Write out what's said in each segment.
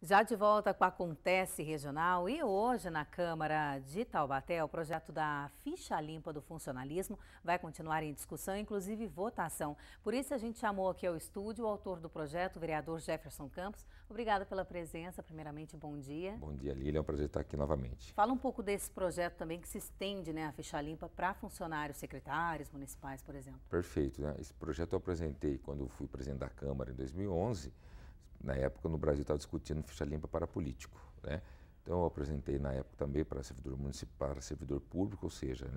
Já de volta com a Acontece Regional e hoje na Câmara de Taubaté, o projeto da Ficha Limpa do Funcionalismo vai continuar em discussão, inclusive votação. Por isso a gente chamou aqui ao estúdio o autor do projeto, o vereador Jefferson Campos. Obrigada pela presença, primeiramente bom dia. Bom dia, Lília, é um prazer estar aqui novamente. Fala um pouco desse projeto também que se estende, a Ficha Limpa para funcionários secretários municipais, por exemplo. Perfeito, esse projeto eu apresentei quando eu fui presidente da Câmara em 2011. Na época, no Brasil, estava discutindo ficha limpa para político, Então, eu apresentei na época também para servidor municipal, para servidor público, ou seja,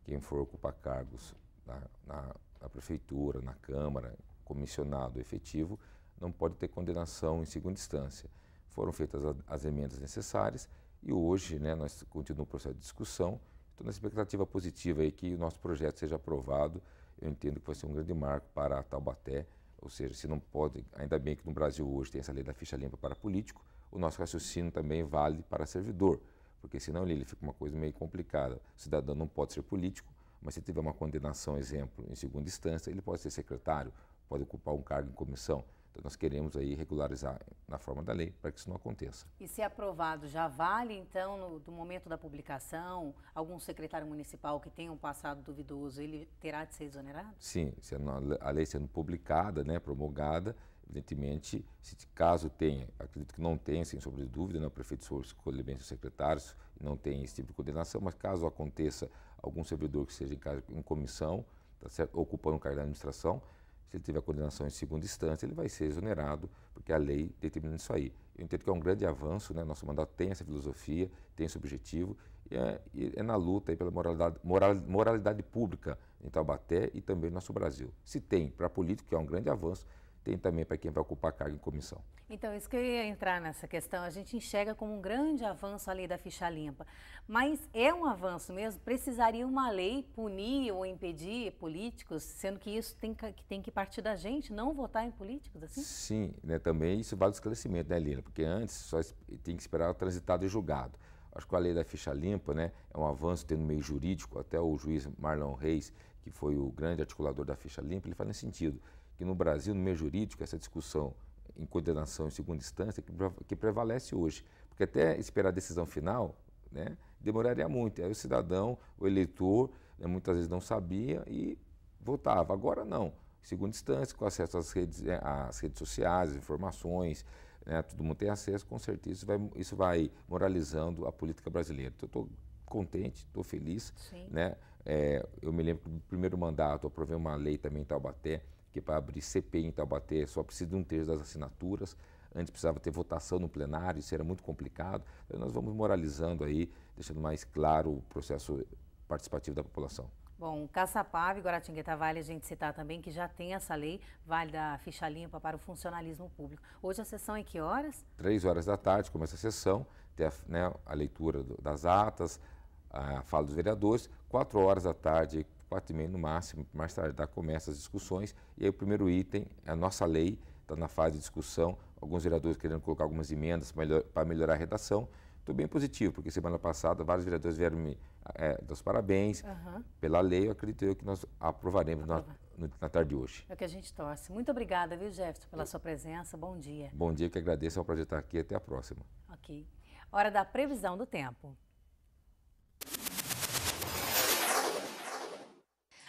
quem for ocupar cargos na prefeitura, na Câmara, comissionado efetivo, não pode ter condenação em segunda instância. Foram feitas as emendas necessárias e hoje, nós continuamos o processo de discussão. Estou na expectativa positiva aí que o nosso projeto seja aprovado. Eu entendo que vai ser um grande marco para Taubaté. Ou seja, se não pode, ainda bem que no Brasil hoje tem essa lei da ficha limpa para político, o nosso raciocínio também vale para servidor, porque senão ele fica uma coisa meio complicada. O cidadão não pode ser político, mas se tiver uma condenação, exemplo, em segunda instância, ele pode ser secretário, pode ocupar um cargo em comissão. Então nós queremos aí regularizar na forma da lei para que isso não aconteça. E se aprovado, já vale então, do momento da publicação, algum secretário municipal que tenha um passado duvidoso, ele terá de ser exonerado? Sim, se a lei sendo publicada, promulgada, evidentemente, se caso tenha, acredito que não tenha, sem sombra de dúvida, o prefeito escolhe bem seus secretários e não tem esse tipo de condenação, mas caso aconteça algum servidor que seja em comissão, tá certo, ocupando um cargo da administração, se ele tiver condenação em segunda instância, ele vai ser exonerado, porque a lei determina isso aí. Eu entendo que é um grande avanço, Nosso mandato tem essa filosofia, tem esse objetivo, e é na luta aí pela moralidade pública em Taubaté e também no nosso Brasil. Se tem para político, que é um grande avanço, tem também para quem vai ocupar cargo em comissão. Então, isso que eu ia entrar nessa questão, a gente enxerga como um grande avanço a lei da ficha limpa, mas é um avanço mesmo? Precisaria uma lei punir ou impedir políticos, sendo que isso tem que partir da gente, não votar em políticos, assim? Sim, também isso vale o esclarecimento, Lina? Porque antes só tem que esperar o transitado e julgado. Acho que a lei da ficha limpa, é um avanço tendo meio jurídico, até o juiz Marlon Reis, que foi o grande articulador da ficha limpa, ele fala nesse sentido, que no Brasil, no meio jurídico, essa discussão em condenação em segunda instância que prevalece hoje. Porque até esperar a decisão final, demoraria muito. Aí o cidadão, o eleitor, muitas vezes não sabia e votava. Agora não. Segunda instância, com acesso às redes sociais, informações, todo mundo tem acesso, com certeza isso vai moralizando a política brasileira. Então, eu estou contente, estou feliz. Eu me lembro que no primeiro mandato eu aprovei uma lei também em Taubaté, que para abrir CPI em Taubaté só precisa de 1/3 das assinaturas. Antes precisava ter votação no plenário, isso era muito complicado. Então nós vamos moralizando aí, deixando mais claro o processo participativo da população. Bom, Caçapava e Guaratinguetá vale a gente citar também que já tem essa lei, vale da ficha limpa para o funcionalismo público. Hoje a sessão é que horas? 3 horas da tarde começa a sessão, tem a leitura das atas, a fala dos vereadores, 4 horas da tarde, 4h30 no máximo, mais tarde começa as discussões, e aí o primeiro item, a nossa lei, está na fase de discussão, alguns vereadores querendo colocar algumas emendas para melhorar a redação. Estou bem positivo, porque semana passada vários vereadores vieram me dar os parabéns pela lei, eu acredito que nós aprovaremos na tarde de hoje. É o que a gente torce. Muito obrigada, viu, Jefferson, pela sua presença, bom dia. Bom dia, que agradeço, é um prazer estar aqui, até a próxima. Ok. Hora da previsão do tempo.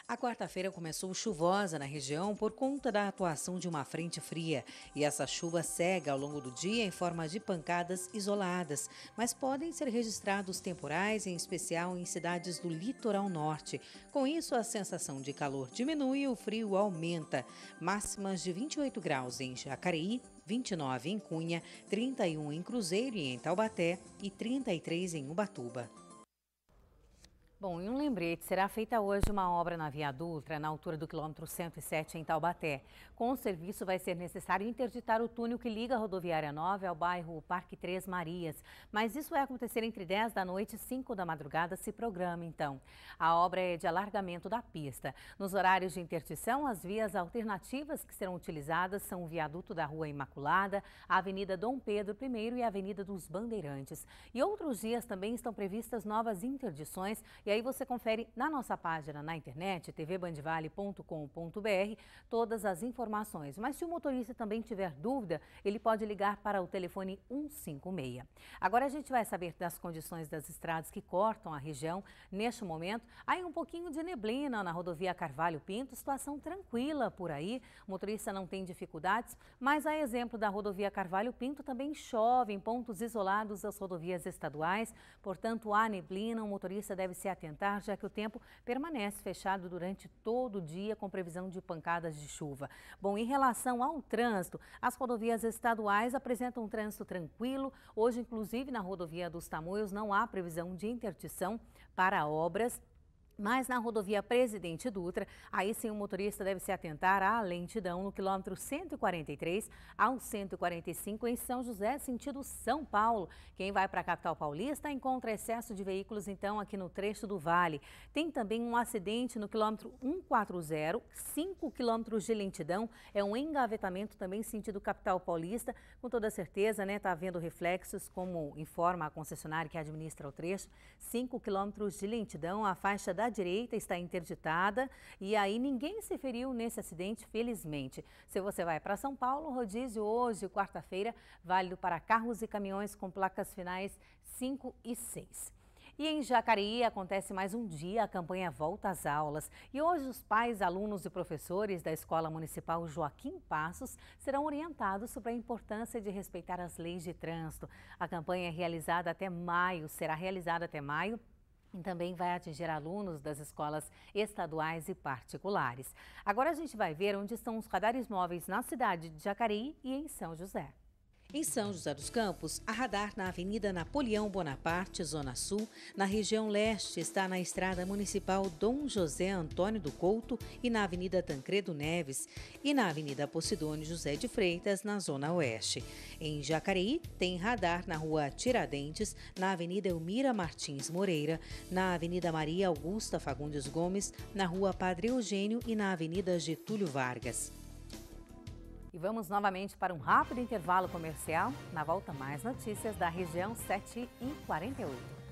A quarta-feira começou chuvosa na região por conta da atuação de uma frente fria. E essa chuva segue ao longo do dia em forma de pancadas isoladas, mas podem ser registrados temporais, em especial em cidades do litoral norte. Com isso, a sensação de calor diminui e o frio aumenta. Máximas de 28 graus em Jacareí, 29 em Cunha, 31 em Cruzeiro e em Taubaté e 33 em Ubatuba. Bom, e um lembrete, será feita hoje uma obra na Via Dutra, na altura do quilômetro 107 em Taubaté. Com o serviço vai ser necessário interditar o túnel que liga a rodoviária 9 ao bairro Parque 3 Marias. Mas isso vai acontecer entre 10 da noite e 5 da madrugada, se programa então. A obra é de alargamento da pista. Nos horários de interdição, as vias alternativas que serão utilizadas são o viaduto da Rua Imaculada, a Avenida Dom Pedro I e a Avenida dos Bandeirantes. E outros dias também estão previstas novas interdições E aí você confere na nossa página na internet, tvbandvale.com.br, todas as informações. Mas se o motorista também tiver dúvida, ele pode ligar para o telefone 156. Agora a gente vai saber das condições das estradas que cortam a região. Neste momento, há um pouquinho de neblina na rodovia Carvalho Pinto, situação tranquila por aí. O motorista não tem dificuldades, mas a exemplo da rodovia Carvalho Pinto também chove em pontos isolados das rodovias estaduais. Portanto, há neblina, o motorista deve se atentar, já que o tempo permanece fechado durante todo o dia com previsão de pancadas de chuva. Bom, em relação ao trânsito, as rodovias estaduais apresentam um trânsito tranquilo. Hoje, inclusive, na rodovia dos Tamoios não há previsão de interdição para obras. Mas na rodovia Presidente Dutra, aí sim o motorista deve se atentar à lentidão no quilômetro 143 ao 145 em São José, sentido São Paulo. Quem vai para a capital paulista encontra excesso de veículos, então, aqui no trecho do Vale. Tem também um acidente no quilômetro 140, 5 quilômetros de lentidão. É um engavetamento também sentido capital paulista. Com toda certeza, né, está havendo reflexos, como informa a concessionária que administra o trecho. 5 quilômetros de lentidão, a faixa da direita está interditada e aí ninguém se feriu nesse acidente, felizmente. Se você vai para São Paulo, rodízio hoje, quarta-feira, válido para carros e caminhões com placas finais 5 e 6. E em Jacareí acontece mais um dia a campanha Volta às Aulas. E hoje os pais, alunos e professores da Escola Municipal Joaquim Passos serão orientados sobre a importância de respeitar as leis de trânsito. A campanha é realizada até maio, será realizada até maio. E também vai atingir alunos das escolas estaduais e particulares. Agora a gente vai ver onde estão os radares móveis na cidade de Jacareí e em São José. Em São José dos Campos, a radar na Avenida Napoleão Bonaparte, Zona Sul, na região leste, está na Estrada Municipal Dom José Antônio do Couto e na Avenida Tancredo Neves e na Avenida Posidônio José de Freitas, na Zona Oeste. Em Jacareí, tem radar na Rua Tiradentes, na Avenida Elmira Martins Moreira, na Avenida Maria Augusta Fagundes Gomes, na Rua Padre Eugênio e na Avenida Getúlio Vargas. E vamos novamente para um rápido intervalo comercial. Na volta, mais notícias da região 7h48.